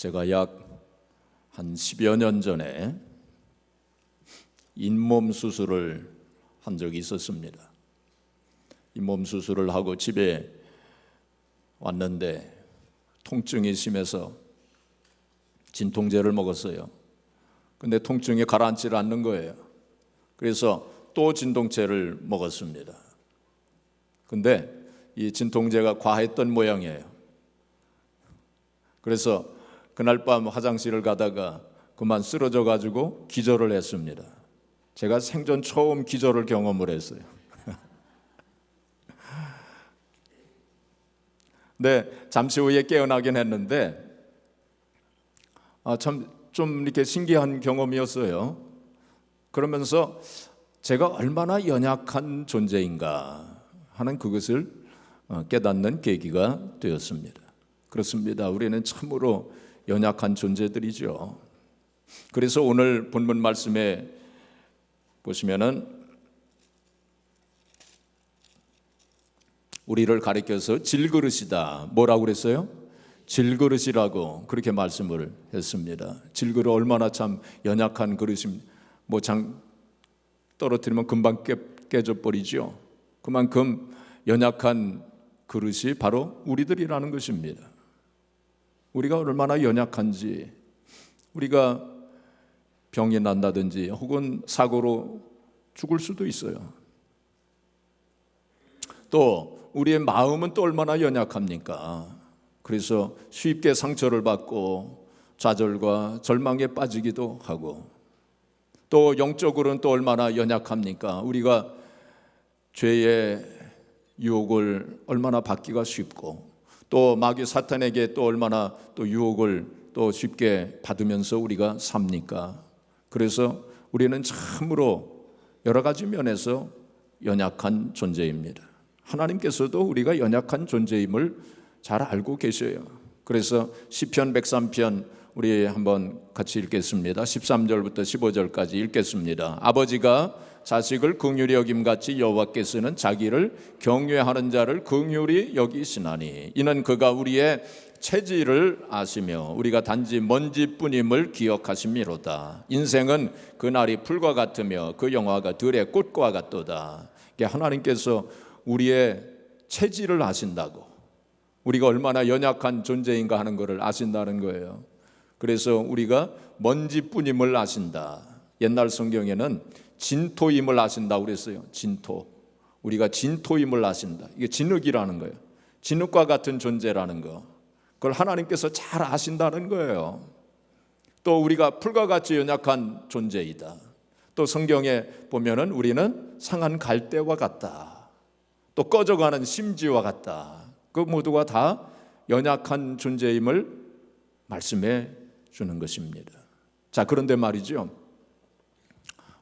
제가 약 한 10여 년 전에 잇몸 수술을 한 적이 있었습니다. 잇몸 수술을 하고 집에 왔는데 통증이 심해서 진통제를 먹었어요. 근데 통증이 가라앉지 않는 거예요. 그래서 또 진통제를 먹었습니다. 근데 이 진통제가 과했던 모양이에요. 그래서 그날 밤 화장실을 가다가 그만 쓰러져 가지고 기절을 했습니다. 제가 생전 처음 기절을 경험을 했어요. 네, 잠시 후에 깨어나긴 했는데 참 좀 이렇게 신기한 경험이었어요. 그러면서 제가 얼마나 연약한 존재인가 하는 그것을 깨닫는 계기가 되었습니다. 그렇습니다. 우리는 참으로 연약한 존재들이죠. 그래서 오늘 본문 말씀에 보시면은 우리를 가리켜서 질그릇이다. 뭐라고 그랬어요? 질그릇이라고 그렇게 말씀을 했습니다. 질그릇 얼마나 참 연약한 그릇입니다. 떨어뜨리면 금방 깨져 버리죠. 그만큼 연약한 그릇이 바로 우리들이라는 것입니다. 우리가 얼마나 연약한지, 우리가 병이 난다든지 혹은 사고로 죽을 수도 있어요. 또 우리의 마음은 또 얼마나 연약합니까? 그래서 쉽게 상처를 받고 좌절과 절망에 빠지기도 하고, 또 영적으로는 또 얼마나 연약합니까? 우리가 죄의 유혹을 얼마나 받기가 쉽고, 또 마귀 사탄에게 또 얼마나 또 유혹을 또 쉽게 받으면서 우리가 삽니까? 그래서 우리는 참으로 여러 가지 면에서 연약한 존재입니다. 하나님께서도 우리가 연약한 존재임을 잘 알고 계셔요. 그래서 시편 103편 우리 한번 같이 읽겠습니다. 13절부터 15절까지 읽겠습니다. 아버지가 자식을 긍휼히 여김같이 여호와께서는 자기를 경외하는 자를 긍휼히 여기시나니 이는 그가 우리의 체질을 아시며 우리가 단지 먼지뿐임을 기억하심이로다. 인생은 그날이 풀과 같으며 그 영화가 들의 꽃과 같도다. 하나님께서 우리의 체질을 아신다고, 우리가 얼마나 연약한 존재인가 하는 것을 아신다는 거예요. 그래서 우리가 먼지뿐임을 아신다. 옛날 성경에는 진토임을 아신다고 그랬어요. 진토. 우리가 진토임을 아신다. 이게 진흙이라는 거예요. 진흙과 같은 존재라는 거. 그걸 하나님께서 잘 아신다는 거예요. 또 우리가 풀과 같이 연약한 존재이다. 또 성경에 보면은 우리는 상한 갈대와 같다. 또 꺼져가는 심지와 같다. 그 모두가 다 연약한 존재임을 말씀해 주는 것입니다. 자, 그런데 말이죠.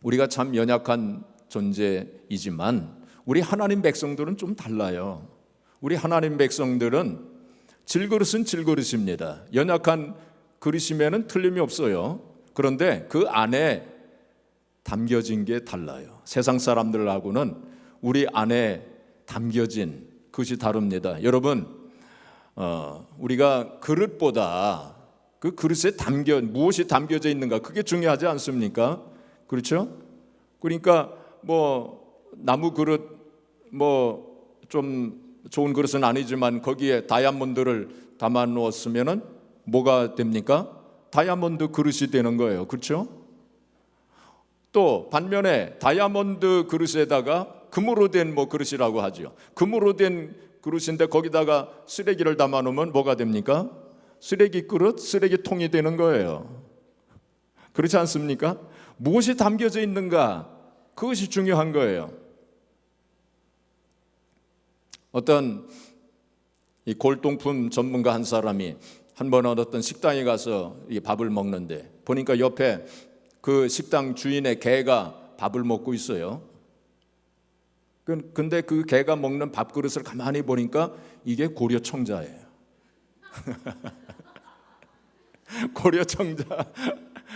우리가 참 연약한 존재이지만 우리 하나님 백성들은 좀 달라요. 우리 하나님 백성들은 질그릇은 질그릇입니다. 연약한 그릇이면은 틀림이 없어요. 그런데 그 안에 담겨진 게 달라요. 세상 사람들하고는 우리 안에 담겨진 그것이 다릅니다. 여러분, 우리가 그릇보다 그 그릇에 무엇이 담겨져 있는가, 그게 중요하지 않습니까? 그렇죠? 그러니까 나무 그릇 좀 좋은 그릇은 아니지만 거기에 다이아몬드를 담아 놓았으면은 뭐가 됩니까? 다이아몬드 그릇이 되는 거예요. 그렇죠? 또 반면에 다이아몬드 그릇에다가 금으로 된 그릇이라고 하죠. 금으로 된 그릇인데 거기다가 쓰레기를 담아 놓으면 뭐가 됩니까? 쓰레기 그릇, 쓰레기통이 되는 거예요. 그렇지 않습니까? 무엇이 담겨져 있는가, 그것이 중요한 거예요. 어떤 이 골동품 전문가 한 사람이 한 번은 어떤 식당에 가서 이 밥을 먹는데 보니까 옆에 그 식당 주인의 개가 밥을 먹고 있어요. 근데 그 개가 먹는 밥그릇을 가만히 보니까 이게 고려청자예요. 고려청자.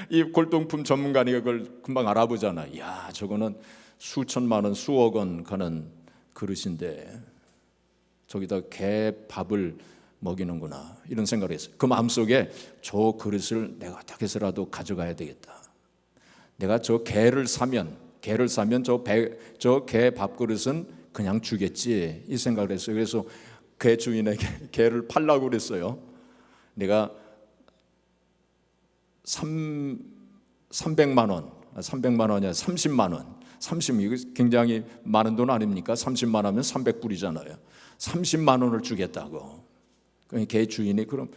이 골동품 전문가니까 그걸 금방 알아보잖아. 이야, 저거는 수천만 원, 수억 원 가는 그릇인데 저기다 개 밥을 먹이는구나 이런 생각을 했어요. 그 마음속에 저 그릇을 내가 어떻게 해서라도 가져가야 되겠다. 내가 저 개를 사면 저 개 밥그릇은 그냥 주겠지 이 생각을 했어요. 그래서 개 주인에게 개를 팔라고 그랬어요. 내가 300만 원, 300만 원이야 30만 원. 30, 이거 굉장히 많은 돈 아닙니까? 30만 하면 300불이잖아요. 30만 원을 주겠다고. 개 주인이 그럼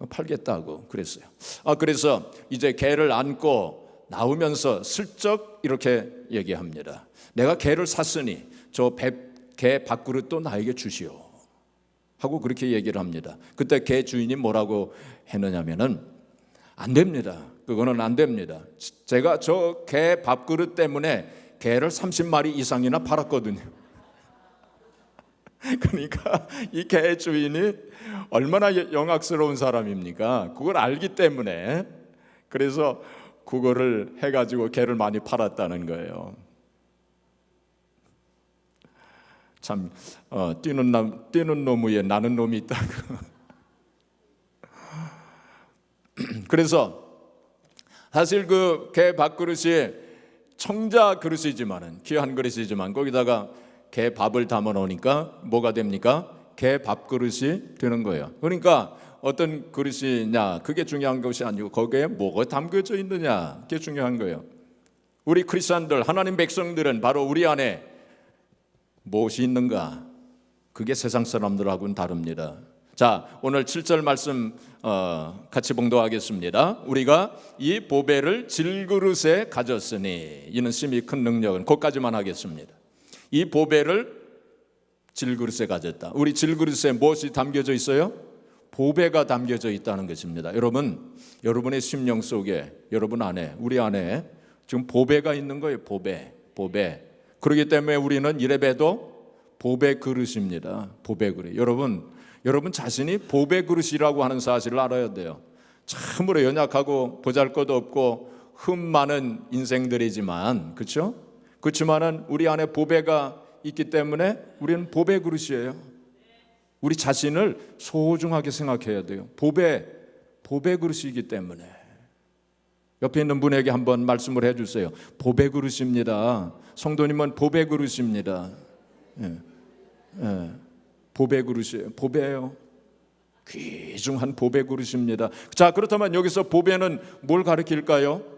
팔겠다고 그랬어요. 그래서 이제 개를 안고 나오면서 슬쩍 이렇게 얘기합니다. 내가 개를 샀으니 저 개 밥그릇도 나에게 주시오 하고 그렇게 얘기를 합니다. 그때 개 주인이 뭐라고 했느냐면은 안 됩니다. 그거는 안 됩니다. 제가 저 개 밥그릇 때문에 개를 30마리 이상이나 팔았거든요. 그러니까 이 개 주인이 얼마나 영악스러운 사람입니까? 그걸 알기 때문에 그래서 그거를 해가지고 개를 많이 팔았다는 거예요. 참 뛰는 놈 위에 나는 놈이 있다고. 그래서 사실 그 개 밥그릇이 청자 그릇이지만은 귀한 그릇이지만 거기다가 개 밥을 담아 놓으니까 뭐가 됩니까? 개 밥그릇이 되는 거예요. 그러니까 어떤 그릇이냐 그게 중요한 것이 아니고 거기에 뭐가 담겨져 있느냐 그게 중요한 거예요. 우리 크리스천들 하나님 백성들은 바로 우리 안에 무엇이 있는가? 그게 세상 사람들하고는 다릅니다. 자, 오늘 7절 말씀 같이 봉독하겠습니다. 우리가 이 보배를 질그릇에 가졌으니 이는 심히 큰 능력은 거기까지만 하겠습니다. 이 보배를 질그릇에 가졌다. 우리 질그릇에 무엇이 담겨져 있어요? 보배가 담겨져 있다는 것입니다. 여러분의 심령 속에 여러분 안에 우리 안에 지금 보배가 있는 거예요. 보배. 그렇기 때문에 우리는 이래봬도 보배 그릇입니다. 보배 그릇. 여러분 자신이 보배 그릇이라고 하는 사실을 알아야 돼요. 참으로 연약하고 보잘것없고 흠 많은 인생들이지만 그렇죠? 그렇지만은 우리 안에 보배가 있기 때문에 우리는 보배 그릇이에요. 우리 자신을 소중하게 생각해야 돼요. 보배 그릇이기 때문에. 옆에 있는 분에게 한번 말씀을 해주세요. 보배 그릇입니다. 성도님은 보배 그릇입니다. 보배 그릇이에요. 보배예요. 귀중한 보배 그릇입니다. 자, 그렇다면 여기서 보배는 뭘 가리킬까요?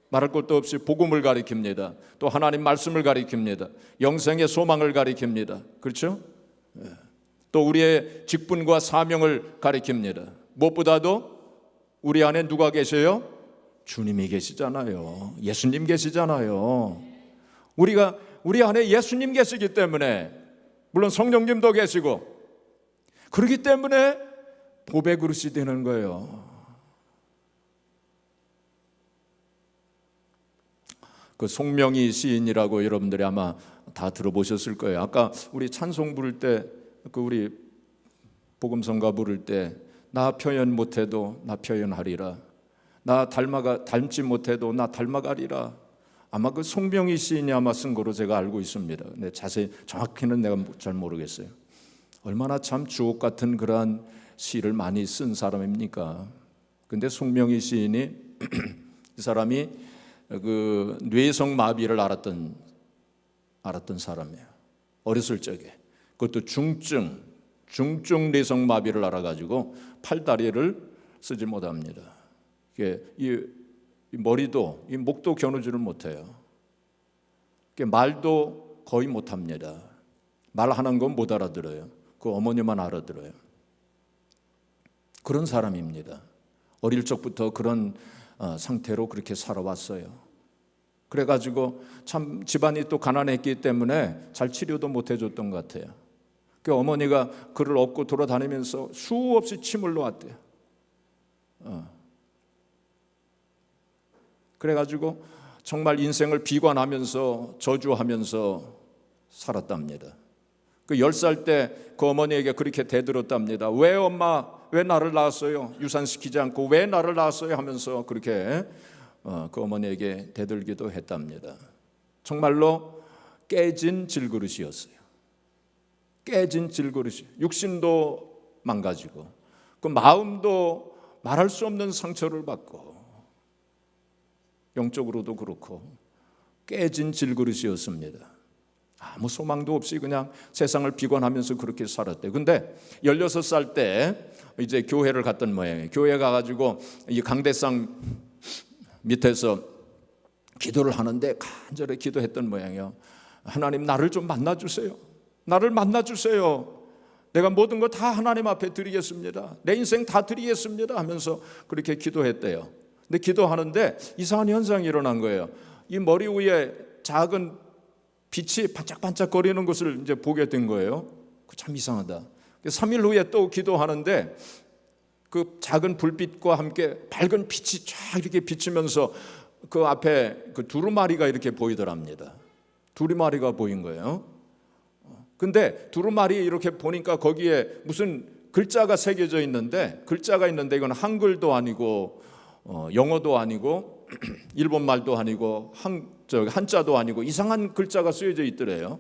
말할 것도 없이 복음을 가리킵니다. 또 하나님 말씀을 가리킵니다. 영생의 소망을 가리킵니다. 그렇죠? 또 우리의 직분과 사명을 가리킵니다. 무엇보다도 우리 안에 누가 계세요? 주님이 계시잖아요. 예수님 계시잖아요. 우리 안에 예수님 계시기 때문에 물론 성령님도 계시고 그렇기 때문에 보배 그릇이 되는 거예요. 그 송명희 시인이라고 여러분들이 아마 다 들어보셨을 거예요. 아까 우리 찬송 부를 때 그 우리 복음성가 부를 때 나 표현 못해도 나 표현하리라. 나 닮지 못해도 나 닮아가리라. 아마 그 송명희 시인이 아마 쓴 거로 제가 알고 있습니다. 근데 자세히 정확히는 내가 잘 모르겠어요. 얼마나 참 주옥 같은 그러한 시를 많이 쓴 사람입니까? 근데 송명희 시인이 이 사람이 그 뇌성 마비를 앓았던 사람이에요. 어렸을 적에. 그것도 중증 뇌성 마비를 앓아가지고 팔다리를 쓰지 못합니다. 이 머리도 이 목도 겨누지를 못해요. 말도 거의 못합니다. 말하는 건 못 알아들어요. 그 어머니만 알아들어요. 그런 사람입니다. 어릴 적부터 그런 상태로 그렇게 살아왔어요. 그래가지고 참 집안이 또 가난했기 때문에 잘 치료도 못 해줬던 것 같아요. 그 어머니가 그를 업고 돌아다니면서 수없이 침을 놓았대요. 그래가지고 정말 인생을 비관하면서 저주하면서 살았답니다. 그 10살 때 그 어머니에게 그렇게 대들었답니다. 왜 엄마 왜 나를 낳았어요? 유산시키지 않고 왜 나를 낳았어요? 하면서 그렇게 그 어머니에게 대들기도 했답니다. 정말로 깨진 질그릇이었어요. 깨진 질그릇이. 육신도 망가지고 그 마음도 말할 수 없는 상처를 받고 영적으로도 그렇고 깨진 질그릇이었습니다. 아무 소망도 없이 그냥 세상을 비관하면서 그렇게 살았대요. 근데 16살 때 이제 교회를 갔던 모양이에요. 교회 가가지고 이 강대상 밑에서 기도를 하는데 간절히 기도했던 모양이에요. 하나님, 나를 좀 만나주세요. 나를 만나주세요. 내가 모든 거 다 하나님 앞에 드리겠습니다. 내 인생 다 드리겠습니다 하면서 그렇게 기도했대요. 근데 기도하는데 이상한 현상이 일어난 거예요. 이 머리 위에 작은 빛이 반짝반짝거리는 것을 이제 보게 된 거예요. 참 이상하다. 3일 후에 또 기도하는데 그 작은 불빛과 함께 밝은 빛이 쫙 이렇게 비치면서 그 앞에 그 두루마리가 이렇게 보이더랍니다. 두루마리가 보인 거예요. 근데 두루마리 이렇게 보니까 거기에 무슨 글자가 새겨져 있는데, 글자가 있는데 이건 한글도 아니고 영어도 아니고 일본말도 아니고 한자도 아니고 이상한 글자가 쓰여져 있더래요.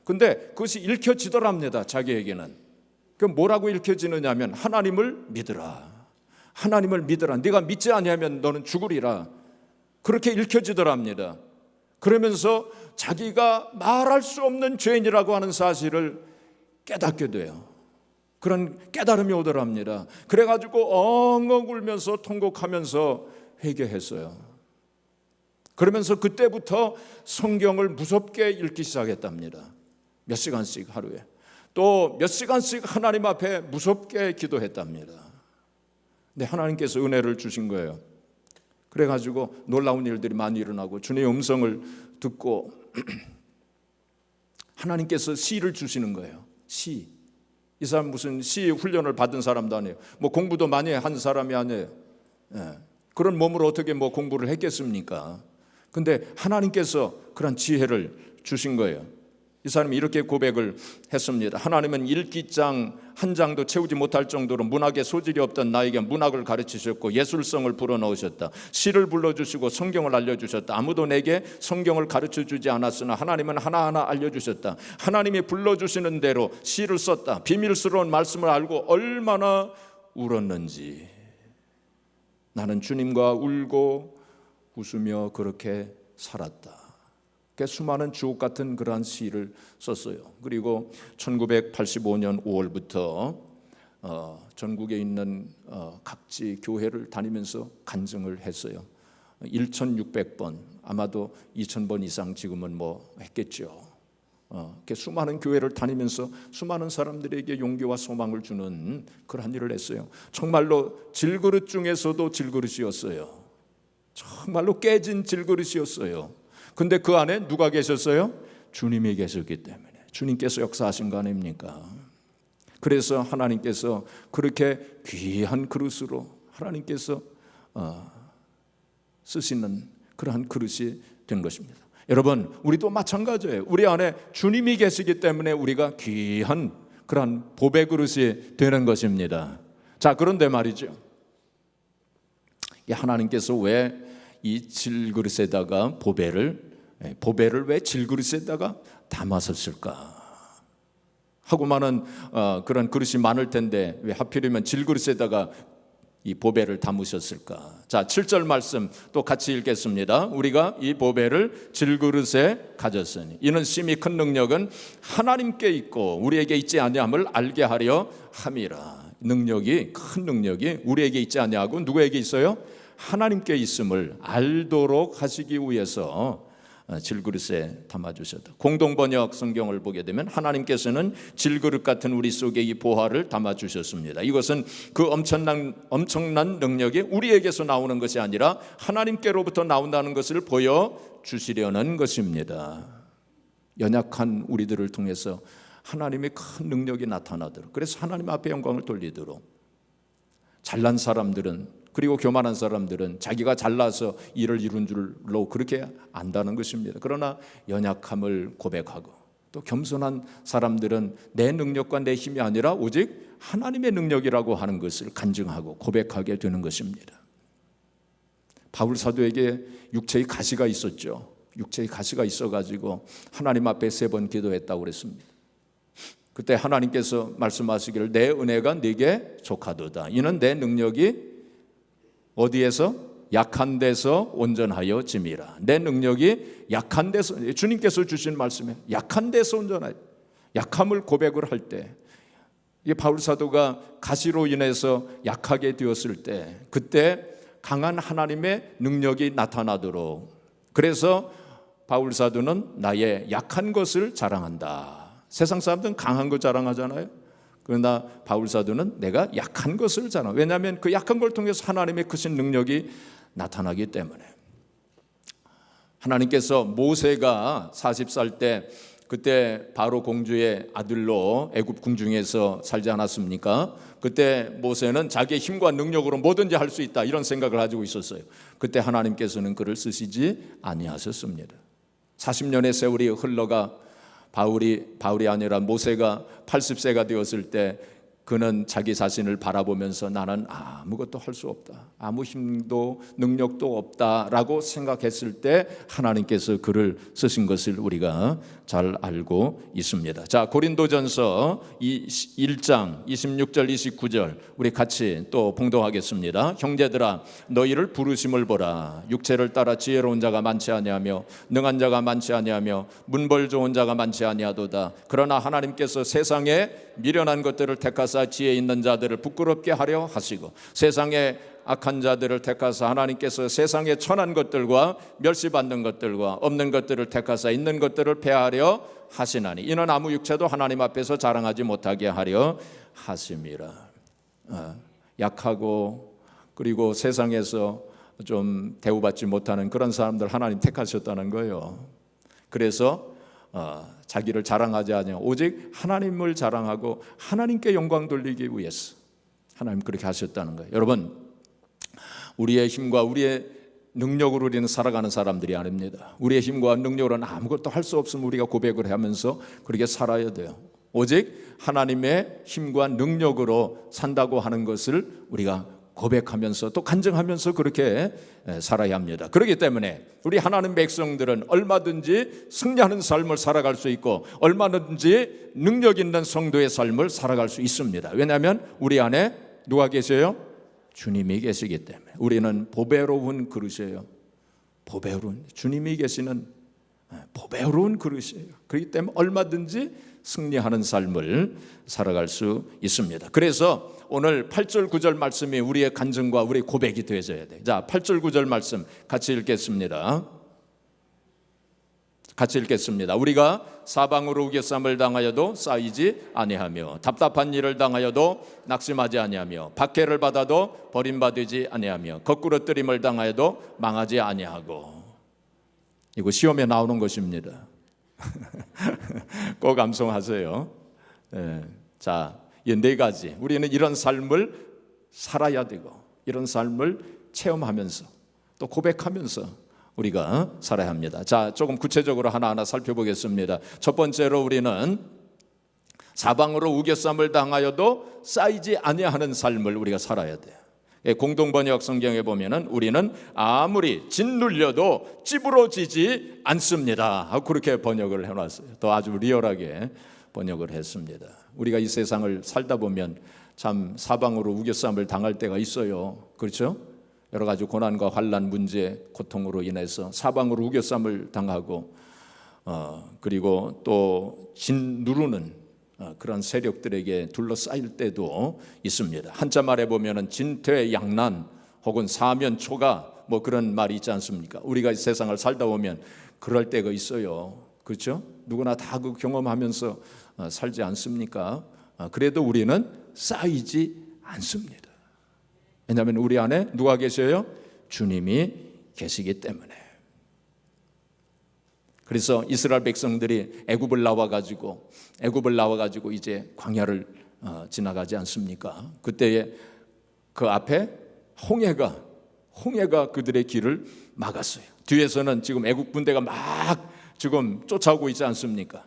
근데 그것이 읽혀지더랍니다. 자기에게는. 그 뭐라고 읽혀지느냐면 하나님을 믿으라. 하나님을 믿으라. 네가 믿지 아니하면 너는 죽으리라. 그렇게 읽혀지더랍니다. 그러면서 자기가 말할 수 없는 죄인이라고 하는 사실을 깨닫게 돼요. 그런 깨달음이 오더랍니다. 그래가지고 엉엉 울면서 통곡하면서 회개했어요. 그러면서 그때부터 성경을 무섭게 읽기 시작했답니다. 몇 시간씩 하루에. 또 몇 시간씩 하나님 앞에 무섭게 기도했답니다. 근데 하나님께서 은혜를 주신 거예요. 그래가지고 놀라운 일들이 많이 일어나고 주님의 음성을 듣고 하나님께서 시를 주시는 거예요. 시. 이 사람 무슨 시 훈련을 받은 사람도 아니에요. 뭐 공부도 많이 한 사람이 아니에요. 그런 몸으로 어떻게 뭐 공부를 했겠습니까? 근데 하나님께서 그런 지혜를 주신 거예요. 이 사람이 이렇게 고백을 했습니다. 하나님은 일기장 한 장도 채우지 못할 정도로 문학에 소질이 없던 나에게 문학을 가르치셨고 예술성을 불어넣으셨다. 시를 불러주시고 성경을 알려주셨다. 아무도 내게 성경을 가르쳐주지 않았으나 하나님은 하나하나 알려주셨다. 하나님이 불러주시는 대로 시를 썼다. 비밀스러운 말씀을 알고 얼마나 울었는지. 나는 주님과 울고 웃으며 그렇게 살았다. 수많은 주옥 같은 그러한 시를 썼어요. 그리고 1985년 5월부터 전국에 있는 각지 교회를 다니면서 간증을 했어요. 1,600번, 아마도 2,000번 이상 지금은 뭐 했겠죠. 수많은 교회를 다니면서 수많은 사람들에게 용기와 소망을 주는 그러한 일을 했어요. 정말로 질그릇 중에서도 질그릇이었어요. 정말로 깨진 질그릇이었어요. 근데 그 안에 누가 계셨어요? 주님이 계셨기 때문에. 주님께서 역사하신 거 아닙니까? 그래서 하나님께서 그렇게 귀한 그릇으로 하나님께서 쓰시는 그러한 그릇이 된 것입니다. 여러분, 우리도 마찬가지예요. 우리 안에 주님이 계시기 때문에 우리가 귀한 그러한 보배 그릇이 되는 것입니다. 자, 그런데 말이죠. 하나님께서 왜 이 질그릇에다가 보배를 왜 질그릇에다가 담았었을까 하고 많은 그런 그릇이 많을 텐데 왜 하필이면 질그릇에다가 이 보배를 담으셨을까? 자, 7절 말씀 또 같이 읽겠습니다. 우리가 이 보배를 질그릇에 가졌으니 이는 심히 큰 능력은 하나님께 있고 우리에게 있지 아니함을 알게 하려 함이라. 능력이, 큰 능력이 우리에게 있지 아니하고 누구에게 있어요? 하나님께 있음을 알도록 하시기 위해서 질그릇에 담아주셨다. 공동번역 성경을 보게 되면 하나님께서는 질그릇 같은 우리 속에 이 보화를 담아주셨습니다. 이것은 그 엄청난 능력이 우리에게서 나오는 것이 아니라 하나님께로부터 나온다는 것을 보여주시려는 것입니다. 연약한 우리들을 통해서 하나님의 큰 능력이 나타나도록, 그래서 하나님 앞에 영광을 돌리도록. 잘난 사람들은, 그리고 교만한 사람들은 자기가 잘나서 일을 이룬 줄로 그렇게 안다는 것입니다. 그러나 연약함을 고백하고, 또 겸손한 사람들은 내 능력과 내 힘이 아니라 오직 하나님의 능력이라고 하는 것을 간증하고 고백하게 되는 것입니다. 바울 사도에게 육체의 가시가 있었죠. 육체의 가시가 있어가지고 하나님 앞에 3번 기도했다고 그랬습니다. 그때 하나님께서 말씀하시기를 내 은혜가 네게 족하도다. 이는 내 능력이 어디에서? 약한 데서 온전하여 짐이라. 내 능력이 약한 데서, 주님께서 주신 말씀에 약한 데서 온전하여, 약함을 고백을 할 때, 이게 바울 사도가 가시로 인해서 약하게 되었을 때, 그때 강한 하나님의 능력이 나타나도록, 그래서 바울 사도는 나의 약한 것을 자랑한다. 세상 사람들은 강한 거 자랑하잖아요. 그러나 바울 사도는 내가 약한 것을 자랑. 왜냐하면 그 약한 걸 통해서 하나님의 크신 능력이 나타나기 때문에. 하나님께서 모세가 40살 때, 그때 바로 공주의 아들로 애굽 궁중에서 살지 않았습니까? 그때 모세는 자기의 힘과 능력으로 뭐든지 할 수 있다, 이런 생각을 가지고 있었어요. 그때 하나님께서는 그를 쓰시지 아니하셨습니다. 40년의 세월이 흘러가 바울이 아니라 모세가 80세가 되었을 때, 그는 자기 자신을 바라보면서 나는 아무것도 할 수 없다, 아무 힘도 능력도 없다라고 생각했을 때 하나님께서 그를 쓰신 것을 우리가 잘 알고 있습니다. 자, 고린도전서 1장 26절 29절 우리 같이 또 봉독하겠습니다. 형제들아, 너희를 부르심을 보라. 육체를 따라 지혜로운 자가 많지 아니하며 능한 자가 많지 아니하며 문벌 좋은 자가 많지 아니하도다. 그러나 하나님께서 세상에 미련한 것들을 택하사 지혜 있는 자들을 부끄럽게 하려 하시고, 세상에 악한 자들을 택하사 하나님께서 세상에 천한 것들과 멸시받는 것들과 없는 것들을 택하사 있는 것들을 폐하려 하시나니 이는 아무 육체도 하나님 앞에서 자랑하지 못하게 하려 하심이라. 약하고 그리고 세상에서 좀 대우받지 못하는 그런 사람들 하나님 택하셨다는 거예요. 그래서 자기를 자랑하지 않으며 오직 하나님을 자랑하고 하나님께 영광 돌리기 위해서 하나님 그렇게 하셨다는 거예요. 여러분, 우리의 힘과 우리의 능력으로 우리는 살아가는 사람들이 아닙니다. 우리의 힘과 능력으로는 아무것도 할 수 없음을 우리가 고백을 하면서 그렇게 살아야 돼요. 오직 하나님의 힘과 능력으로 산다고 하는 것을 우리가 고백하면서 또 간증하면서 그렇게 살아야 합니다. 그렇기 때문에 우리 하나님 백성들은 얼마든지 승리하는 삶을 살아갈 수 있고 얼마든지 능력 있는 성도의 삶을 살아갈 수 있습니다. 왜냐하면 우리 안에 누가 계세요? 주님이 계시기 때문에. 우리는 보배로운 그릇이에요. 보배로운, 주님이 계시는 보배로운 그릇이에요. 그렇기 때문에 얼마든지 승리하는 삶을 살아갈 수 있습니다. 그래서 오늘 8절 9절 말씀이 우리의 간증과 우리의 고백이 되어져야 돼요. 자, 8절 9절 말씀 같이 읽겠습니다. 같이 읽겠습니다. 우리가 사방으로 우겨쌈을 당하여도 쌓이지 아니하며 답답한 일을 당하여도 낙심하지 아니하며 박해를 받아도 버림받지 아니하며 거꾸러뜨림을 당하여도 망하지 아니하고. 이거 시험에 나오는 것입니다. 꼭 암송하세요. 자, 이 네 가지 우리는 이런 삶을 살아야 되고 이런 삶을 체험하면서 또 고백하면서 우리가 살아야 합니다. 자, 조금 구체적으로 하나하나 살펴보겠습니다. 첫 번째로 우리는 사방으로 우겨쌈을 당하여도 쌓이지 아니하는 삶을 우리가 살아야 돼요. 공동번역 성경에 보면은 우리는 아무리 짓눌려도 찌부러지지 않습니다. 그렇게 번역을 해놨어요. 또 아주 리얼하게 번역을 했습니다. 우리가 이 세상을 살다 보면 참 사방으로 우겨쌈을 당할 때가 있어요. 그렇죠? 여러 가지 고난과 환난, 문제, 고통으로 인해서 사방으로 우겨쌈을 당하고 그리고 또 짓누르는 그런 세력들에게 둘러싸일 때도 있습니다. 한자 말에 보면은 진퇴양난 혹은 사면초가 뭐 그런 말이 있지 않습니까? 우리가 이 세상을 살다 보면 그럴 때가 있어요. 그렇죠? 누구나 다 그 경험하면서 살지 않습니까? 그래도 우리는 쌓이지 않습니다. 왜냐하면 우리 안에 누가 계셔요? 주님이 계시기 때문에. 그래서 이스라엘 백성들이 애굽을 나와가지고 이제 광야를 지나가지 않습니까? 그때에 그 앞에 홍해가 그들의 길을 막았어요. 뒤에서는 지금 애굽 군대가 막 지금 쫓아오고 있지 않습니까?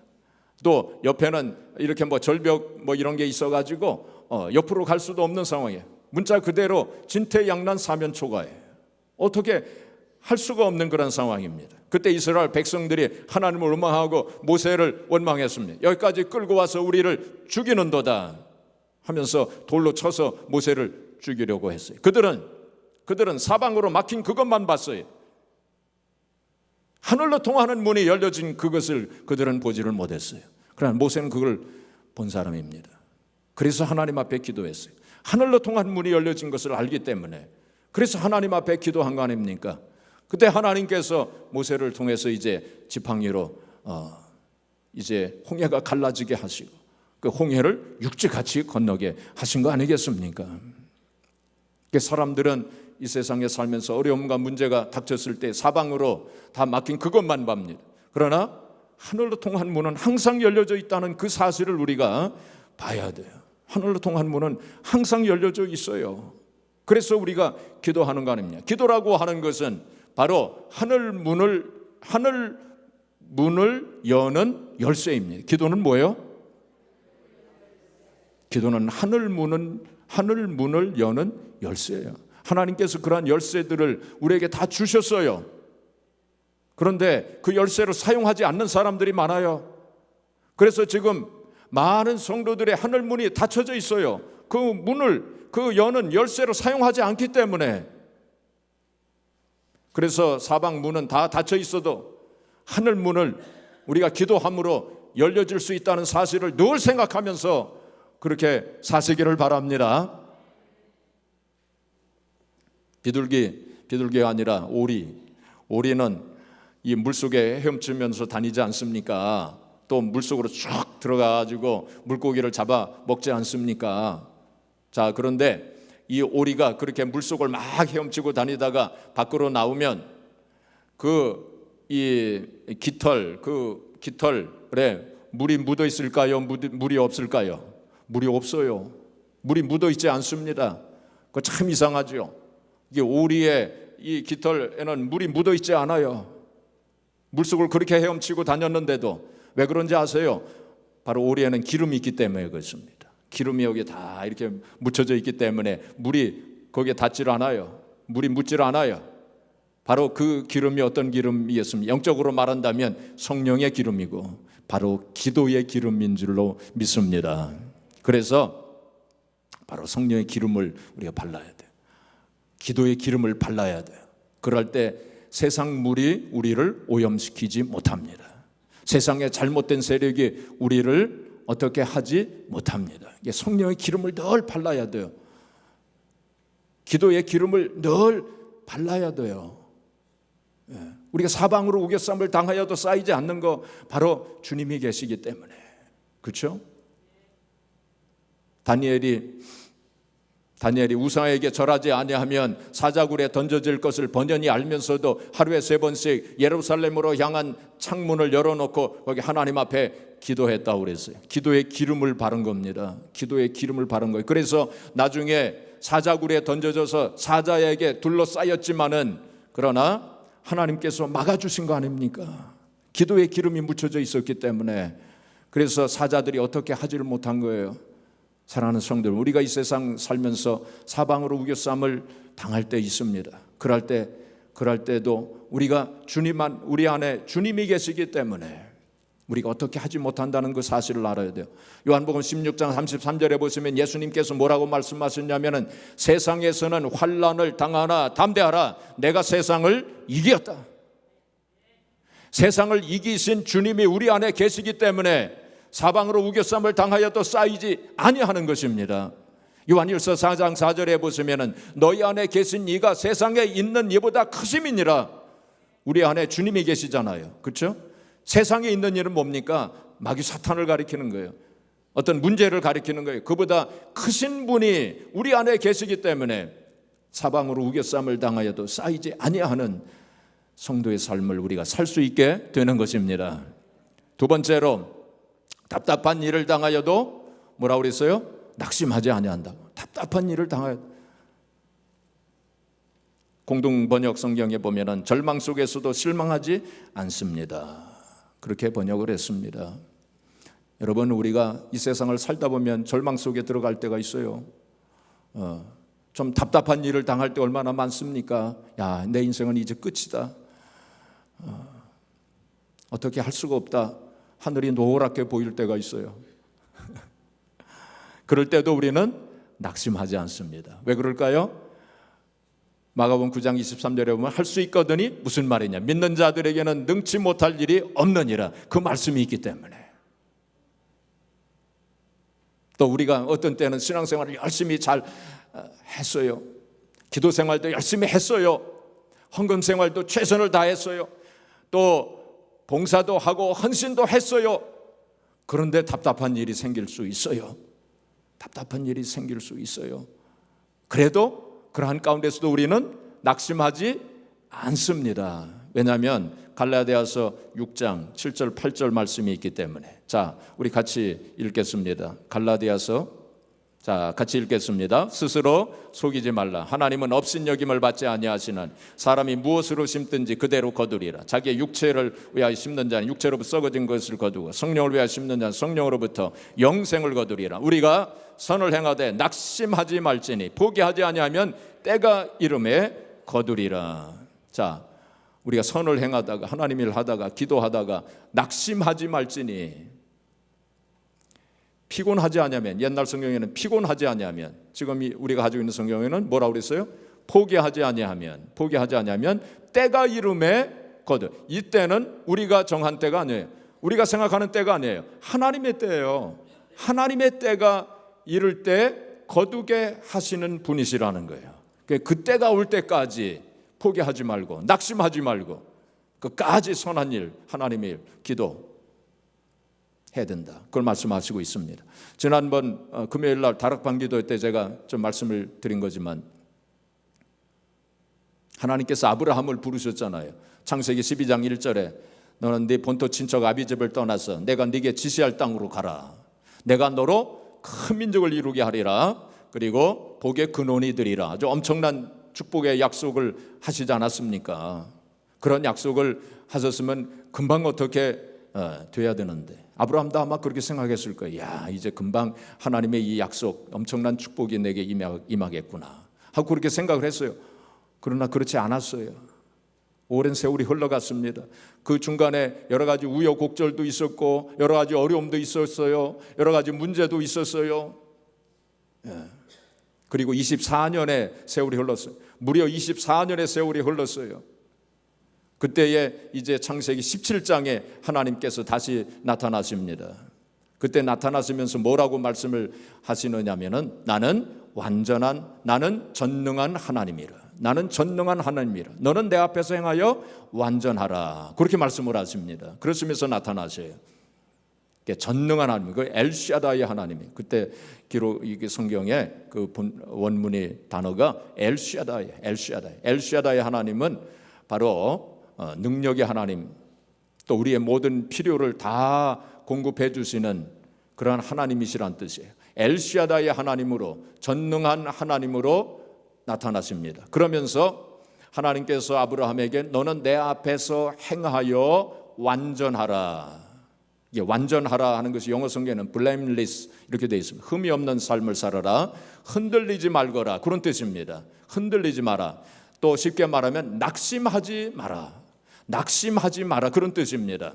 또 옆에는 이렇게 뭐 절벽 뭐 이런 게 있어가지고 옆으로 갈 수도 없는 상황이에요. 문자 그대로 진퇴양난 사면초가예요. 어떻게 할 수가 없는 그런 상황입니다. 그때 이스라엘 백성들이 하나님을 원망하고 모세를 원망했습니다. 여기까지 끌고 와서 우리를 죽이는도다 하면서 돌로 쳐서 모세를 죽이려고 했어요. 그들은 사방으로 막힌 그것만 봤어요. 하늘로 통하는 문이 열려진 그것을 그들은 보지를 못했어요. 그러나 모세는 그걸 본 사람입니다. 그래서 하나님 앞에 기도했어요. 하늘로 통한 문이 열려진 것을 알기 때문에. 그래서 하나님 앞에 기도한 거 아닙니까? 그때 하나님께서 모세를 통해서 이제 지팡이로 이제 홍해가 갈라지게 하시고 그 홍해를 육지같이 건너게 하신 거 아니겠습니까? 사람들은 이 세상에 살면서 어려움과 문제가 닥쳤을 때 사방으로 다 막힌 그것만 봅니다. 그러나 하늘로 통한 문은 항상 열려져 있다는 그 사실을 우리가 봐야 돼요. 하늘로 통한 문은 항상 열려져 있어요. 그래서 우리가 기도하는 거 아닙니까? 기도라고 하는 것은 바로 하늘 문을 여는 열쇠입니다. 기도는 뭐예요? 기도는 하늘 문을 여는 열쇠예요. 하나님께서 그러한 열쇠들을 우리에게 다 주셨어요. 그런데 그 열쇠를 사용하지 않는 사람들이 많아요. 그래서 지금 많은 성도들의 하늘 문이 닫혀져 있어요. 그 여는 열쇠를 사용하지 않기 때문에. 그래서 사방 문은 다 닫혀 있어도 하늘 문을 우리가 기도함으로 열려질 수 있다는 사실을 늘 생각하면서 그렇게 사시기를 바랍니다. 비둘기가 아니라 오리는 이 물속에 헤엄치면서 다니지 않습니까? 또 물속으로 쭉 들어가가지고 물고기를 잡아 먹지 않습니까? 자, 그런데 이 오리가 그렇게 물속을 막 헤엄치고 다니다가 밖으로 나오면 이 깃털에 물이 묻어 있을까요? 물이 없을까요? 물이 없어요. 물이 묻어 있지 않습니다. 그거 참 이상하죠. 이게 오리의 이 깃털에는 물이 묻어 있지 않아요. 물속을 그렇게 헤엄치고 다녔는데도. 왜 그런지 아세요? 바로 오리에는 기름이 있기 때문에 그렇습니다. 기름이 여기 다 이렇게 묻혀져 있기 때문에 물이 거기에 닿질 않아요. 물이 묻질 않아요. 바로 그 기름이 어떤 기름이었습니까? 영적으로 말한다면 성령의 기름이고 바로 기도의 기름인 줄로 믿습니다. 그래서 바로 성령의 기름을 우리가 발라야 돼요. 기도의 기름을 발라야 돼요. 그럴 때 세상 물이 우리를 오염시키지 못합니다. 세상의 잘못된 세력이 우리를 어떻게 하지 못합니다. 성령의 기름을 늘 발라야 돼요. 기도의 기름을 늘 발라야 돼요. 우리가 사방으로 우겨쌈을 당하여도 쌓이지 않는 거 바로 주님이 계시기 때문에. 그렇죠? 다니엘이 우상에게 절하지 아니하면 사자굴에 던져질 것을 번연히 알면서도 하루에 3번씩 예루살렘으로 향한 창문을 열어놓고 거기 하나님 앞에 기도했다고 그랬어요. 기도의 기름을 바른 겁니다. 기도의 기름을 바른 거예요. 그래서 나중에 사자굴에 던져져서 사자에게 둘러싸였지만은 그러나 하나님께서 막아주신 거 아닙니까? 기도의 기름이 묻혀져 있었기 때문에. 그래서 사자들이 어떻게 하지를 못한 거예요. 사랑하는 성들, 우리가 이 세상 살면서 사방으로 우겨쌈을 당할 때 있습니다. 그럴 때도 우리가 우리 안에 주님이 계시기 때문에 우리가 어떻게 하지 못한다는 그 사실을 알아야 돼요. 요한복음 16장 33절에 보시면 예수님께서 뭐라고 말씀하셨냐면은 세상에서는 환난을 당하나 담대하라, 내가 세상을 이겼다. 세상을 이기신 주님이 우리 안에 계시기 때문에 사방으로 우겨쌈을 당하여도 쌓이지 아니하는 것입니다. 요한일서 4장 4절에 보시면은 너희 안에 계신 이가 세상에 있는 이보다 크심이니라. 우리 안에 주님이 계시잖아요. 그렇죠? 세상에 있는 일은 뭡니까? 마귀 사탄을 가리키는 거예요. 어떤 문제를 가리키는 거예요. 그보다 크신 분이 우리 안에 계시기 때문에 사방으로 우겨쌈을 당하여도 쌓이지 아니하는 성도의 삶을 우리가 살 수 있게 되는 것입니다. 두 번째로 답답한 일을 당하여도 뭐라고 그랬어요? 낙심하지 아니한다고. 답답한 일을 당하여도. 공동번역 성경에 보면은 절망 속에서도 실망하지 않습니다. 그렇게 번역을 했습니다. 여러분, 우리가 이 세상을 살다 보면 절망 속에 들어갈 때가 있어요. 좀 답답한 일을 당할 때 얼마나 많습니까? 야, 내 인생은 이제 끝이다. 어떻게 할 수가 없다. 하늘이 노랗게 보일 때가 있어요. 그럴 때도 우리는 낙심하지 않습니다. 왜 그럴까요? 마가복음 9장 23절에 보면 할 수 있거든이 무슨 말이냐? 믿는 자들에게는 능치 못할 일이 없느니라. 그 말씀이 있기 때문에. 또 우리가 어떤 때는 신앙생활을 열심히 잘 했어요. 기도 생활도 열심히 했어요. 헌금 생활도 최선을 다했어요. 또 봉사도 하고 헌신도 했어요. 그런데 답답한 일이 생길 수 있어요. 답답한 일이 생길 수 있어요. 그래도 그러한 가운데서도 우리는 낙심하지 않습니다. 왜냐하면 갈라디아서 6장 7절 8절 말씀이 있기 때문에. 자, 우리 같이 읽겠습니다. 갈라디아서, 자, 같이 읽겠습니다. 스스로 속이지 말라. 하나님은 업신여김을 받지 아니하시는 사람이 무엇으로 심든지 그대로 거두리라. 자기의 육체를 위하여 심는 자는 육체로부터 썩어진 것을 거두고 성령을 위하여 심는 자는 성령으로부터 영생을 거두리라. 우리가 선을 행하되 낙심하지 말지니 포기하지 아니하면 때가 이름에 거두리라. 자, 우리가 선을 행하다가 하나님 일 하다가 기도하다가 낙심하지 말지니, 피곤하지 않으면, 옛날 성경에는 피곤하지 않으면, 지금 우리가 가지고 있는 성경에는 뭐라고 그랬어요? 포기하지 아니하면 때가 이름에 거두. 이때는 우리가 정한 때가 아니에요. 우리가 생각하는 때가 아니에요. 하나님의 때예요. 하나님의 때가 이를 때 거두게 하시는 분이시라는 거예요. 그 때가 올 때까지 포기하지 말고 낙심하지 말고 끝까지 선한 일, 하나님의 일, 기도 해야 된다. 그걸 말씀하시고 있습니다. 지난번 금요일 날 다락방 기도 때 제가 좀 말씀을 드린 거지만 하나님께서 아브라함을 부르셨잖아요. 창세기 12장 1절에 너는 네 본토 친척 아비집을 떠나서 내가 네게 지시할 땅으로 가라. 내가 너로 큰 민족을 이루게 하리라. 그리고 복의 근원이 되리라. 아주 엄청난 축복의 약속을 하시지 않았습니까? 그런 약속을 하셨으면 금방 어떻게 돼야 되는데 아브라함도 아마 그렇게 생각했을 거예요. 야, 이제 금방 하나님의 이 약속, 엄청난 축복이 내게 임하겠구나 하고 그렇게 생각을 했어요. 그러나 그렇지 않았어요. 오랜 세월이 흘러갔습니다. 그 중간에 여러 가지 우여곡절도 있었고 여러 가지 어려움도 있었어요. 여러 가지 문제도 있었어요. 그리고 24년의 세월이 흘렀어요. 무려 24년의 세월이 흘렀어요. 그때에 이제 창세기 17장에 하나님께서 다시 나타나십니다. 그때 나타나시면서 뭐라고 말씀을 하시느냐면은 나는 전능한 하나님이라. 나는 전능한 하나님이라. 너는 내 앞에서 행하여 완전하라. 그렇게 말씀을 하십니다. 그러시면서 나타나셔요. 전능한 하나님, 그 엘샤다이 하나님이 그때 기록 이게 성경에 그 원문의 단어가 엘샤다이 하나님은 바로 능력의 하나님, 또 우리의 모든 필요를 다 공급해 주시는 그러한 하나님이시란 뜻이에요. 엘샤다이 하나님으로, 전능한 하나님으로 나타나십니다. 그러면서 하나님께서 아브라함에게 너는 내 앞에서 행하여 완전하라. 이게 완전하라 하는 것이 영어 성경에는 blameless 이렇게 되어 있습니다. 흠이 없는 삶을 살아라. 흔들리지 말거라. 그런 뜻입니다. 흔들리지 마라. 또 쉽게 말하면 낙심하지 마라. 그런 뜻입니다.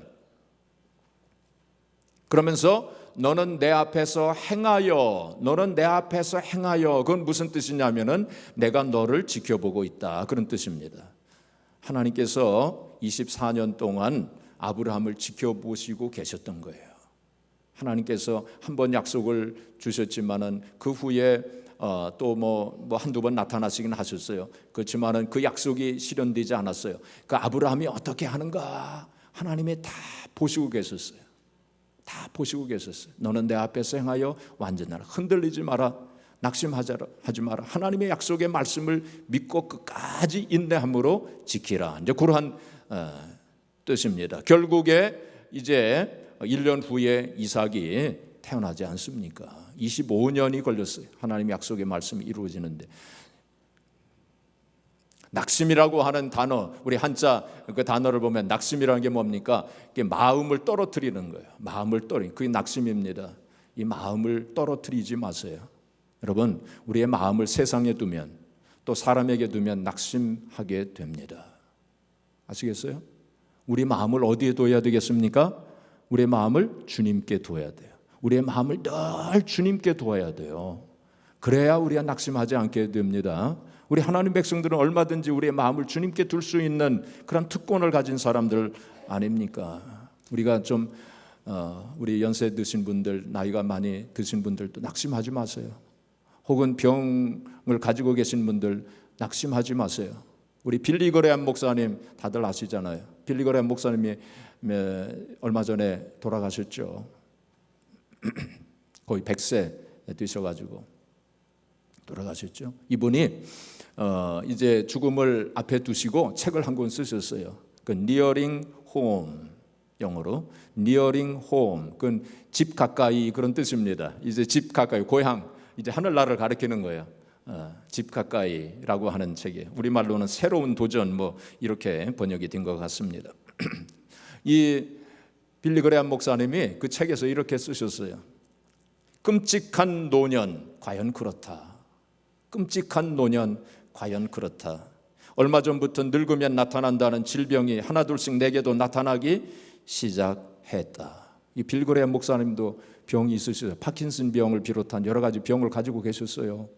그러면서 너는 내 앞에서 행하여. 그건 무슨 뜻이냐면은 내가 너를 지켜보고 있다. 그런 뜻입니다. 하나님께서 24년 동안 아브라함을 지켜보시고 계셨던 거예요. 하나님께서 한 번 약속을 주셨지만은 그 후에 또 한두 번 나타나시긴 하셨어요. 그렇지만은 그 약속이 실현되지 않았어요. 그 아브라함이 어떻게 하는가 하나님이 다 보시고 계셨어요. 너는 내 앞에서 행하여 완전하라. 흔들리지 마라. 낙심하지 마라. 하나님의 약속의 말씀을 믿고 끝까지 인내함으로 지키라. 이제 그러한 뜻입니다. 결국에 이제 1년 후에 이삭이 태어나지 않습니까? 25년이 걸렸어요. 하나님의 약속의 말씀이 이루어지는데. 낙심이라고 하는 단어, 우리 한자 그 단어를 보면 낙심이라는 게 뭡니까? 이게 마음을 떨어뜨리는 거예요. 그게 낙심입니다. 이 마음을 떨어뜨리지 마세요. 여러분, 우리의 마음을 세상에 두면 또 사람에게 두면 낙심하게 됩니다. 아시겠어요? 우리 마음을 어디에 둬야 되겠습니까? 우리의 마음을 주님께 둬야 돼요. 우리의 마음을 늘 주님께 두어야 돼요. 그래야 우리가 낙심하지 않게 됩니다. 우리 하나님 백성들은 얼마든지 우리의 마음을 주님께 둘 수 있는 그런 특권을 가진 사람들 아닙니까? 우리가 좀 우리 연세 드신 분들, 나이가 많이 드신 분들도 낙심하지 마세요. 혹은 병을 가지고 계신 분들 낙심하지 마세요. 우리 빌리 그레함 목사님 다들 아시잖아요. 빌리 그레함 목사님이 얼마 전에 돌아가셨죠. 거의 100세 되셔가지고 돌아가셨죠. 이분이 이제 죽음을 앞에 두시고 책을 한 권 쓰셨어요. 그 Nearing Home, 영어로 Nearing Home, 그 집 가까이 그런 뜻입니다. 이제 집 가까이, 고향, 이제 하늘나라를 가리키는 거예요. 집 가까이라고 하는 책이 우리말로는 새로운 도전 뭐 이렇게 번역이 된 것 같습니다. 이 빌리 그레함 목사님이 그 책에서 이렇게 쓰셨어요. 끔찍한 노년 과연 그렇다. 끔찍한 노년 과연 그렇다. 얼마 전부터 늙으면 나타난다는 질병이 하나둘씩 내게도 나타나기 시작했다. 이 빌리 그레함 목사님도 병이 있으셨어요. 파킨슨 병을 비롯한 여러 가지 병을 가지고 계셨어요.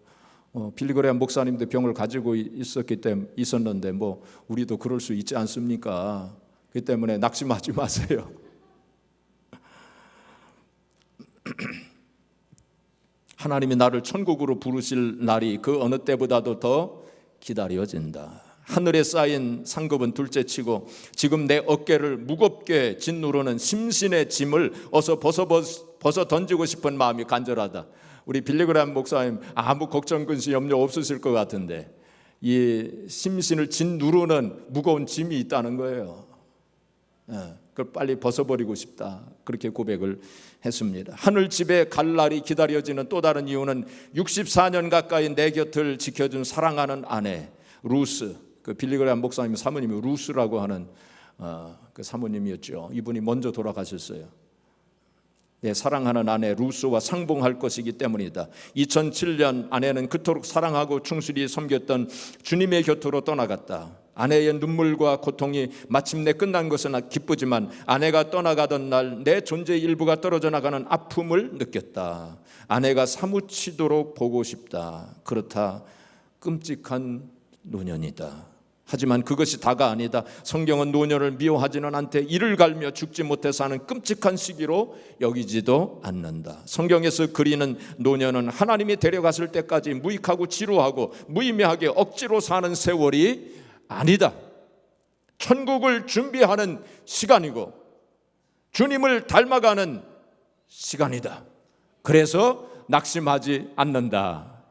빌리 그레함 목사님도 병을 가지고 있었는데 뭐 우리도 그럴 수 있지 않습니까? 그 때문에 낙심하지 마세요. 하나님이 나를 천국으로 부르실 날이 그 어느 때보다도 더 기다려진다. 하늘에 쌓인 상급은 둘째치고 지금 내 어깨를 무겁게 짓누르는 심신의 짐을 어서 벗어 던지고 싶은 마음이 간절하다. 우리 빌리 그레함 목사님 아무 걱정 근심 염려 없으실 것 같은데 이 심신을 짓누르는 무거운 짐이 있다는 거예요. 그걸 빨리 벗어버리고 싶다. 그렇게 고백을 했습니다. 하늘집에 갈 날이 기다려지는 또 다른 이유는 64년 가까이 내 곁을 지켜준 사랑하는 아내 루스, 그 빌리 그레함 목사님 사모님이 루스라고 하는 그 사모님이었죠. 이분이 먼저 돌아가셨어요. 내 사랑하는 아내 루스와 상봉할 것이기 때문이다. 2007년 아내는 그토록 사랑하고 충실히 섬겼던 주님의 곁으로 떠나갔다. 아내의 눈물과 고통이 마침내 끝난 것은 기쁘지만 아내가 떠나가던 날 내 존재의 일부가 떨어져 나가는 아픔을 느꼈다. 아내가 사무치도록 보고 싶다. 그렇다. 끔찍한 노년이다. 하지만 그것이 다가 아니다. 성경은 노년을 미워하지는 않되 이를 갈며 죽지 못해 사는 끔찍한 시기로 여기지도 않는다. 성경에서 그리는 노년은 하나님이 데려갔을 때까지 무익하고 지루하고 무의미하게 억지로 사는 세월이 아니다. 천국을 준비하는 시간이고 주님을 닮아가는 시간이다. 그래서 낙심하지 않는다.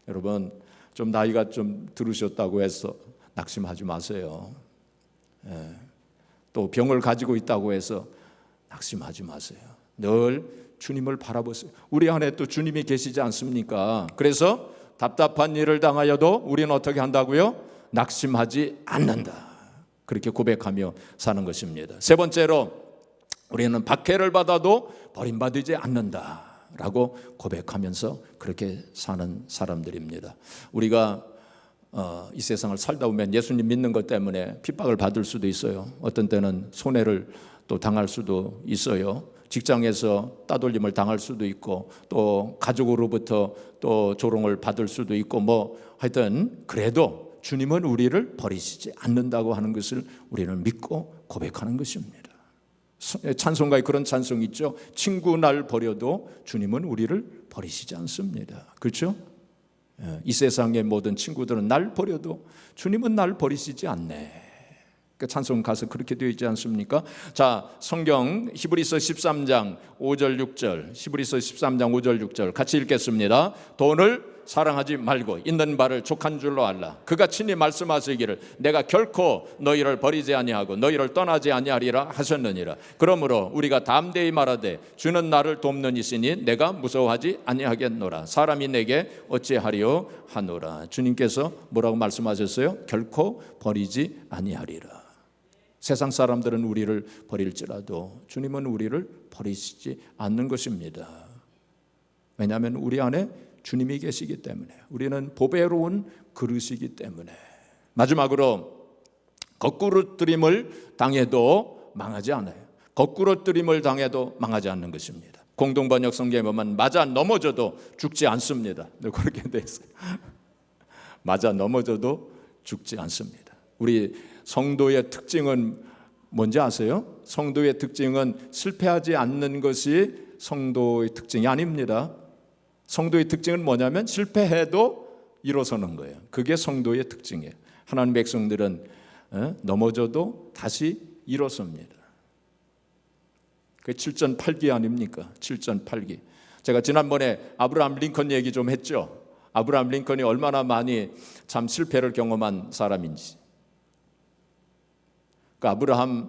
여러분, 좀 나이가 좀 들으셨다고 해서 낙심하지 마세요. 또 병을 가지고 있다고 해서 낙심하지 마세요. 늘 주님을 바라보세요. 우리 안에 또 주님이 계시지 않습니까? 그래서 답답한 일을 당하여도 우리는 어떻게 한다고요? 낙심하지 않는다. 그렇게 고백하며 사는 것입니다. 세 번째로 우리는 박해를 받아도 버림받지 않는다 라고 고백하면서 그렇게 사는 사람들입니다. 우리가 이 세상을 살다 보면 예수님 믿는 것 때문에 핍박을 받을 수도 있어요. 어떤 때는 손해를 또 당할 수도 있어요. 직장에서 따돌림을 당할 수도 있고 또 가족으로부터 또 조롱을 받을 수도 있고 뭐 하여튼 그래도 주님은 우리를 버리시지 않는다고 하는 것을 우리는 믿고 고백하는 것입니다. 찬송가에 그런 찬송이 있죠. 친구 날 버려도 주님은 우리를 버리시지 않습니다. 그렇죠? 이 세상의 모든 친구들은 날 버려도 주님은 날 버리시지 않네. 그 찬송 가서 그렇게 되어 있지 않습니까? 자, 성경 히브리서 13장 5절 6절, 히브리서 13장 5절 6절 같이 읽겠습니다. 돈을 사랑하지 말고 있는 바를 족한 줄로 알라. 그가 친히 말씀하시기를 내가 결코 너희를 버리지 아니하고 너희를 떠나지 아니하리라 하셨느니라. 그러므로 우리가 담대히 말하되 주는 나를 돕는 이시니 내가 무서워하지 아니하겠노라. 사람이 내게 어찌하리요 하노라. 주님께서 뭐라고 말씀하셨어요? 결코 버리지 아니하리라. 세상 사람들은 우리를 버릴지라도 주님은 우리를 버리시지 않는 것입니다. 왜냐하면 우리 안에 주님이 계시기 때문에, 우리는 보배로운 그릇이기 때문에. 마지막으로 거꾸로뜨림을 당해도 망하지 않아요. 거꾸로뜨림을 당해도 망하지 않는 것입니다. 공동번역 성경에 보면 맞아 넘어져도 죽지 않습니다. 그렇게 돼 있어요. 맞아 넘어져도 죽지 않습니다. 우리 성도의 특징은 뭔지 아세요? 성도의 특징은 실패하지 않는 것이 성도의 특징이 아닙니다. 성도의 특징은 뭐냐면 실패해도 일어서는 거예요. 그게 성도의 특징이에요. 하나님 백성들은 넘어져도 다시 일어섭니다. 그게 7전8기 아닙니까? 7전8기. 제가 지난번에 아브라함 링컨 얘기 좀 했죠. 아브라함 링컨이 얼마나 많이 참 실패를 경험한 사람인지. 그 아브라함에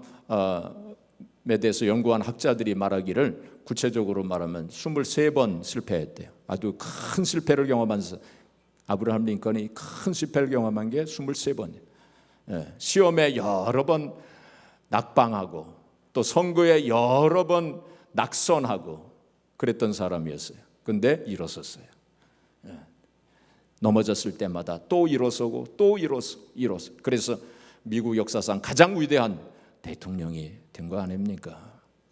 대해서 연구한 학자들이 말하기를, 구체적으로 말하면 23번 실패했대요. 아주 큰 실패를 경험한 아브라함 링컨이 큰 실패를 경험한 게 23번이에요. 시험에 여러 번 낙방하고 또 선거에 여러 번 낙선하고 그랬던 사람이었어요. 근데 일어섰어요. 넘어졌을 때마다 또 일어서고 또 일어서. 그래서 미국 역사상 가장 위대한 대통령이 된 거 아닙니까?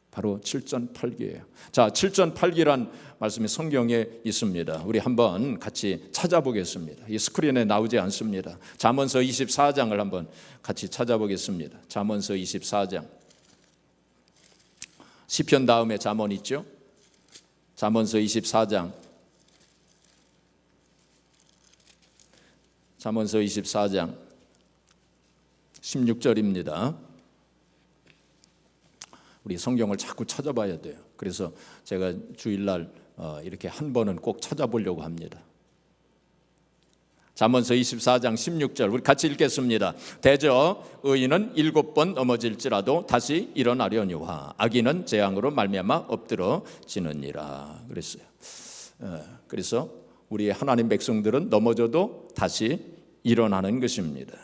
바로 7전8기예요. 자, 7전8기란 말씀이 성경에 있습니다. 우리 한번 같이 찾아보겠습니다. 이 스크린에 나오지 않습니다. 잠언서 24장을 한번 같이 찾아보겠습니다. 잠언서 24장. 시편 다음에 잠언 있죠? 잠언서 24장. 잠언서 24장 16절입니다. 우리 성경을 자꾸 찾아봐야 돼요. 그래서 제가 주일날 이렇게 한 번은 꼭 찾아보려고 합니다. 잠언서 24장 16절 우리 같이 읽겠습니다. 대저 의인은 7번 넘어질지라도 다시 일어나려니와 악인은 재앙으로 말미암아 엎드러지느니라 그랬어요. 그래서 우리 하나님 백성들은 넘어져도 다시 일어나는 것입니다.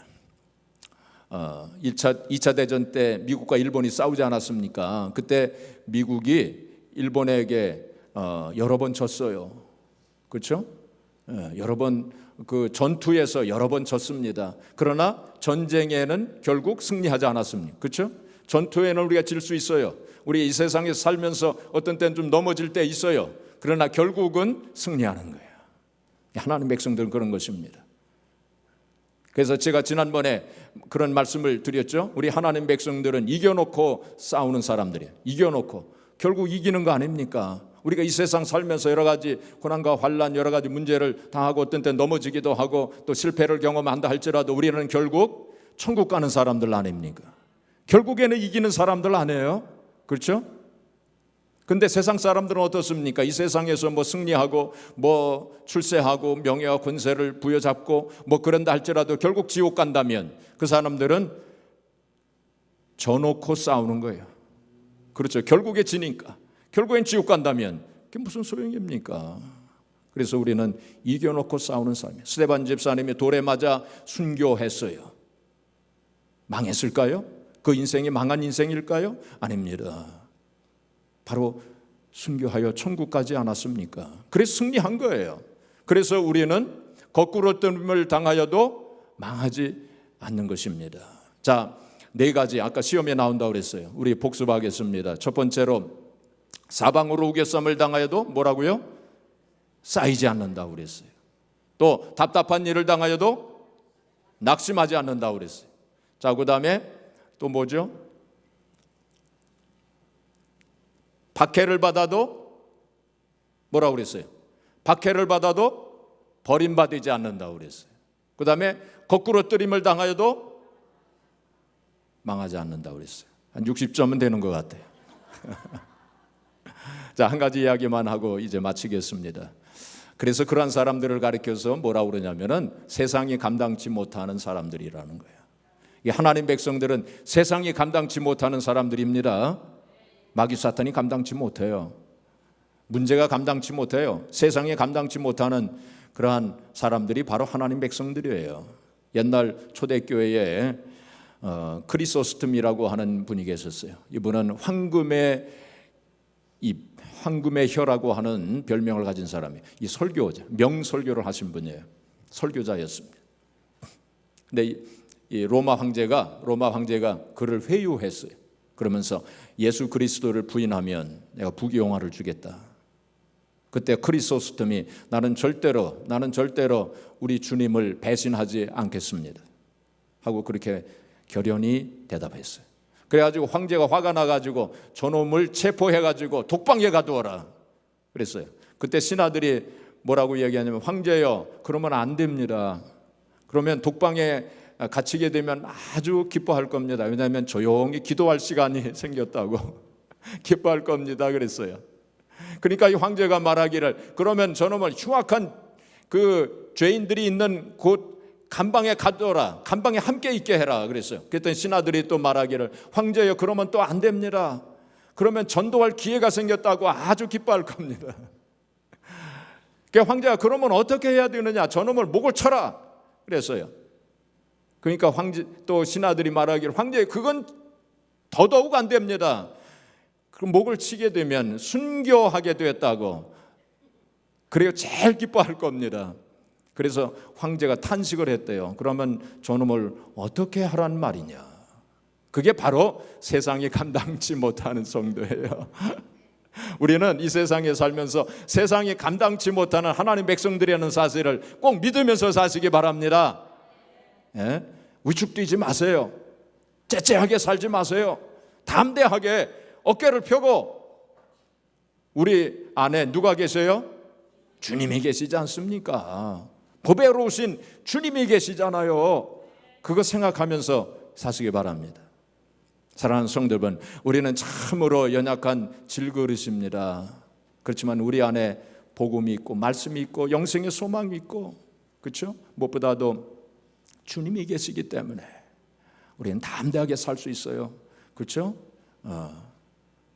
2차 대전 때 미국과 일본이 싸우지 않았습니까? 그때 미국이 일본에게 여러 번 졌어요. 그렇죠? 여러 번 그 전투에서 여러 번 졌습니다. 그러나 전쟁에는 결국 승리하지 않았습니다. 그렇죠? 전투에는 우리가 질 수 있어요. 우리 이 세상에서 살면서 어떤 때는 좀 넘어질 때 있어요. 그러나 결국은 승리하는 거예요. 하나님 백성들은 그런 것입니다. 그래서 제가 지난번에 그런 말씀을 드렸죠. 우리 하나님 백성들은 이겨놓고 싸우는 사람들이에요. 이겨놓고 결국 이기는 거 아닙니까? 우리가 이 세상 살면서 여러 가지 고난과 환난, 여러 가지 문제를 당하고 어떤 때 넘어지기도 하고 또 실패를 경험한다 할지라도 우리는 결국 천국 가는 사람들 아닙니까? 결국에는 이기는 사람들 아니에요? 그렇죠? 근데 세상 사람들은 어떻습니까? 이 세상에서 뭐 승리하고 뭐 출세하고 명예와 권세를 부여잡고 뭐 그런다 할지라도 결국 지옥 간다면 그 사람들은 져놓고 싸우는 거예요. 그렇죠. 결국에 지니까. 결국엔 지옥 간다면 그게 무슨 소용입니까? 그래서 우리는 이겨놓고 싸우는 사람이에요. 스데반 집사님이 돌에 맞아 순교했어요. 망했을까요? 그 인생이 망한 인생일까요? 아닙니다. 바로 순교하여 천국 가지 않았습니까? 그래서 승리한 거예요. 그래서 우리는 거꾸로 뜸을 당하여도 망하지 않는 것입니다. 자, 4가지 아까 시험에 나온다고 그랬어요. 우리 복습하겠습니다. 첫 번째로 사방으로 우겨쌈을 당하여도 뭐라고요? 쌓이지 않는다고 그랬어요. 또 답답한 일을 당하여도 낙심하지 않는다고 그랬어요. 자, 그 다음에 또 뭐죠? 박해를 받아도 뭐라고 그랬어요? 박해를 받아도 버림받지 않는다고 그랬어요. 그 다음에 거꾸로 뜨림을 당하여도 망하지 않는다고 그랬어요. 한 60점은 되는 것 같아요. 자, 한 가지 이야기만 하고 이제 마치겠습니다. 그래서 그러한 사람들을 가리켜서 뭐라고 그러냐면은 세상이 감당치 못하는 사람들이라는 거예요. 이 하나님 백성들은 세상이 감당치 못하는 사람들입니다. 마귀 사탄이 감당치 못해요. 문제가 감당치 못해요. 세상에 감당치 못하는 그러한 사람들이 바로 하나님 백성들이에요. 옛날 초대교회에 크리소스톰이라고 하는 분이 계셨어요. 이분은 황금의 혀라고 하는 별명을 가진 사람이 이 설교자, 명설교를 하신 분이에요. 설교자였습니다. 근데 이 로마 황제가 그를 회유했어요. 그러면서 예수 그리스도를 부인하면 내가 부귀영화를 주겠다. 그때 크리소스톰이 나는 절대로 우리 주님을 배신하지 않겠습니다 하고 그렇게 결연히 대답했어요. 그래가지고 황제가 화가 나가지고 저놈을 체포해가지고 독방에 가두어라 그랬어요. 그때 신하들이 뭐라고 얘기하냐면 황제여, 그러면 안 됩니다. 그러면 독방에 갇히게 되면 아주 기뻐할 겁니다. 왜냐하면 조용히 기도할 시간이 생겼다고 기뻐할 겁니다 그랬어요. 그러니까 이 황제가 말하기를 그러면 저놈을 흉악한 그 죄인들이 있는 곳 감방에 가둬라, 감방에 함께 있게 해라 그랬어요. 그랬더니 신하들이 또 말하기를 황제여, 그러면 또 안 됩니다. 그러면 전도할 기회가 생겼다고 아주 기뻐할 겁니다. 그러니까 황제가 그러면 어떻게 해야 되느냐, 저놈을 목을 쳐라 그랬어요. 그러니까 또 신하들이 말하기를 황제, 그건 더더욱 안 됩니다. 그 목을 치게 되면 순교하게 됐다고, 그래요 제일 기뻐할 겁니다. 그래서 황제가 탄식을 했대요. 그러면 저놈을 어떻게 하란 말이냐. 그게 바로 세상이 감당치 못하는 성도예요. 우리는 이 세상에 살면서 세상이 감당치 못하는 하나님 백성들이 하는 사실을 꼭 믿으면서 사시기 바랍니다. 예? 위축되지 마세요. 째째하게 살지 마세요. 담대하게 어깨를 펴고, 우리 안에 누가 계세요? 주님이 계시지 않습니까? 보배로우신 주님이 계시잖아요. 그거 생각하면서 사시기 바랍니다. 사랑하는 성도 여러분, 우리는 참으로 연약한 질그릇입니다. 그렇지만 우리 안에 복음이 있고 말씀이 있고 영생의 소망이 있고, 그렇죠? 무엇보다도 주님이 계시기 때문에 우리는 담대하게 살 수 있어요. 그렇죠?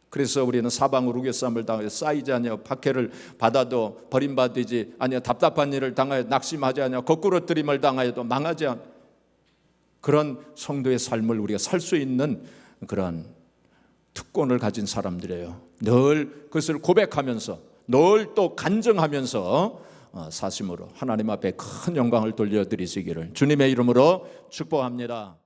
그래서 우리는 사방으로 우겨쌈을 당하여 쌓이지 아니하여 박해를 받아도 버림받지 아니하여 답답한 일을 당하여 낙심하지 아니하여 거꾸러뜨림을 당하여도 망하지 않, 그런 성도의 삶을 우리가 살 수 있는 그런 특권을 가진 사람들이에요. 늘 그것을 고백하면서, 늘 또 간증하면서 사심으로 하나님 앞에 큰 영광을 돌려드리시기를 주님의 이름으로 축복합니다.